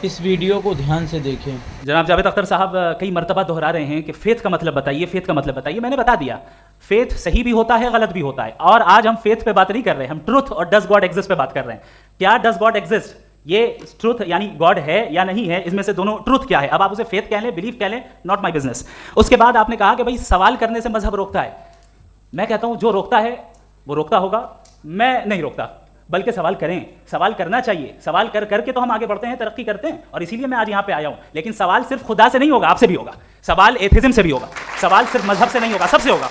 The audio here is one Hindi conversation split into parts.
इस वीडियो को ध्यान से देखें। जनाब जावेद अख्तर साहब कई मरतबा दोहरा रहे हैं कि फेथ का मतलब बताइए, फेथ का मतलब बताइए। मैंने बता दिया, फेथ सही भी होता है, गलत भी होता है। और आज हम फेथ पे बात नहीं कर रहे, हम ट्रुथ और डज गॉड एग्जिस्ट पे बात कर रहे हैं। क्या डज गॉड एग्जिस्ट, ये ट्रुथ यानी गॉड है या नहीं है, इसमें से दोनों ट्रुथ क्या है। अब आप उसे फेथ कह लें, बिलीफ कह लें, नॉट माई बिजनेस। उसके बाद आपने कहा कि भाई सवाल करने से मजहब रोकता है। मैं कहता हूं जो रोकता है वो रोकता होगा, मैं नहीं रोकता, बल्कि सवाल करें, सवाल करना चाहिए। सवाल कर करके तो हम आगे बढ़ते हैं, तरक्की करते हैं, और इसीलिए मैं आज यहाँ पे आया हूँ। लेकिन सवाल सिर्फ खुदा से नहीं होगा, आपसे भी होगा। सवाल एथिज्म से भी होगा, सवाल सिर्फ मजहब से नहीं होगा, सबसे होगा।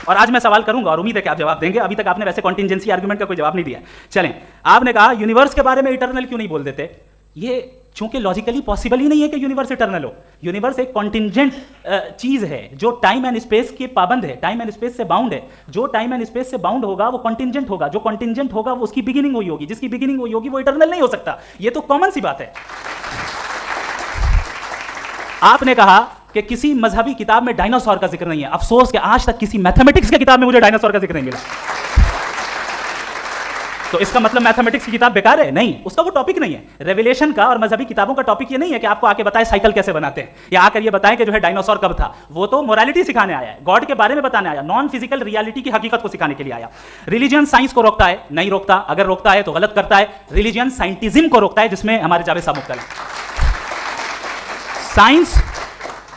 और आज मैं सवाल करूंगा और उम्मीद है कि आप जवाब देंगे। अभी तक आपने वैसे कॉन्टिंजेंसी आर्गुमेंट का कोई जवाब नहीं दिया। चलें, आपने कहा यूनिवर्स के बारे में इटर्नल क्यों नहीं बोल देते। ये चूंकि लॉजिकली पॉसिबल ही नहीं है कि यूनिवर्स इटर्नल हो। यूनिवर्स एक कॉन्टिंजेंट चीज है जो टाइम एंड स्पेस के पाबंद है, टाइम एंड स्पेस से बाउंड है। जो टाइम एंड स्पेस से बाउंड होगा वो कॉन्टिंजेंट होगा, जो कॉन्टिंजेंट होगा वो उसकी बिगिनिंग हुई होगी, जिसकी बिगिनिंग हुई होगी वो इटर्नल नहीं हो सकता। ये तो कॉमन सी बात है। आपने कहा कि किसी मजहबी किताब में डायनासोर का जिक्र नहीं है। अफसोस कि आज तक किसी मैथमेटिक्स की किताब में मुझे डायनासोर का जिक्र नहीं मिला। तो इसका मतलब मैथमेटिक्स की किताब बेकार है? नहीं, उसका वो टॉपिक नहीं है। रेवलेशन का और मजहबी किताबों का टॉपिक ये नहीं है कि आपको आके बताए साइकिल कैसे बनाते हैं, या आकर ये बताएं कि जो है डायनासोर कब था। वो तो मोरालिटी सिखाने आया है, गॉड के बारे में बताने आया, नॉन फिजिकल रियलिटी की हकीकत को सिखाने के लिए आया। रिलीजन साइंस को रोकता है? नहीं रोकता। अगर रोकता है तो गलत करता है। रिलीजन साइंटिज्म को रोकता है, जिसमें हमारे जावेद साहब मुब्तला हैं।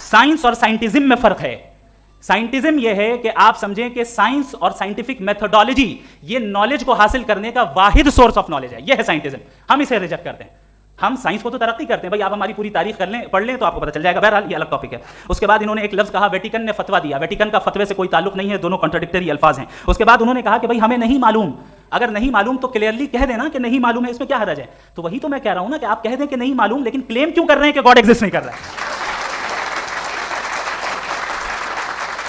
साइंस और साइंटिज्म में फर्क है। साइंटिज्म यह है कि आप समझें कि साइंस और साइंटिफिक मेथोडोलॉजी ये नॉलेज को हासिल करने का वाहिद सोर्स ऑफ नॉलेज है। यह है साइंटिज्म। हम इसे रिजेक्ट करते हैं। हम साइंस को तो तरक्की करते हैं, भाई आप हमारी पूरी तारीख कर लें, पढ़ लें तो आपको पता चल जाएगा। बहरहाल ये अलग टॉपिक है। उसके बाद इन्होंने एक लफ्ज कहा, वेटिकन ने फतवा दिया। वेटिकन का फतवे से कोई ताल्लुक नहीं है, दोनों कॉन्ट्राडिक्टरी अल्फाज हैं। उसके बाद उन्होंने कहा कि भाई हमें नहीं मालूम। अगर नहीं मालूम तो क्लियरली कह देना कि नहीं मालूम है, इसमें क्या हर्ज है। तो वही तो मैं कह रहा हूं ना कि आप कह दें कि नहीं मालूम, लेकिन क्लेम क्यों कर रहे हैं कि गॉड एग्जिस्ट नहीं कर रहा है।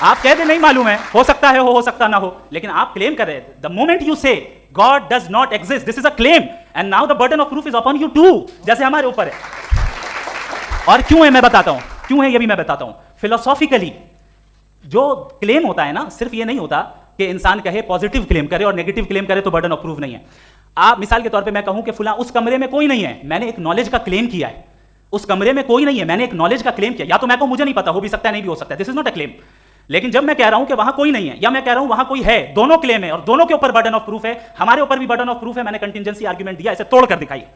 आप कह दे नहीं मालूम है, हो सकता है हो सकता ना हो, लेकिन आप क्लेम कर रहे हैं। The moment you say God does not exist, this is a claim, and now the burden of proof is upon you too, जैसे हमारे ऊपर है। और क्यों है मैं बताता हूं, क्यों है ये भी मैं बताता हूं। फिलोसॉफिकली जो क्लेम होता है ना, सिर्फ ये नहीं होता कि इंसान कहे पॉजिटिव क्लेम करे और नेगेटिव क्लेम करे तो बर्डन ऑफ प्रूफ नहीं है। आप मिसाल के तौर पे मैं कहूं कि फुला उस कमरे में कोई नहीं है, मैंने एक नॉलेज का क्लेम किया है। उस कमरे में कोई नहीं है, मैंने एक नॉलेज का क्लेम किया। या तो मैं कहूं मुझे नहीं पता, हो भी सकता है नहीं भी हो सकता है, this is not a claim. लेकिन जब मैं कह रहा हूं कि वहां कोई नहीं है, या मैं कह रहा हूं वहां कोई है, दोनों क्लेम है और दोनों के ऊपर बर्डन ऑफ प्रूफ है। हमारे ऊपर भी बर्डन ऑफ प्रूफ है। मैंने कंटिजेंसी आर्गुमेंट दिया, इसे तोड़ कर दिखाइए।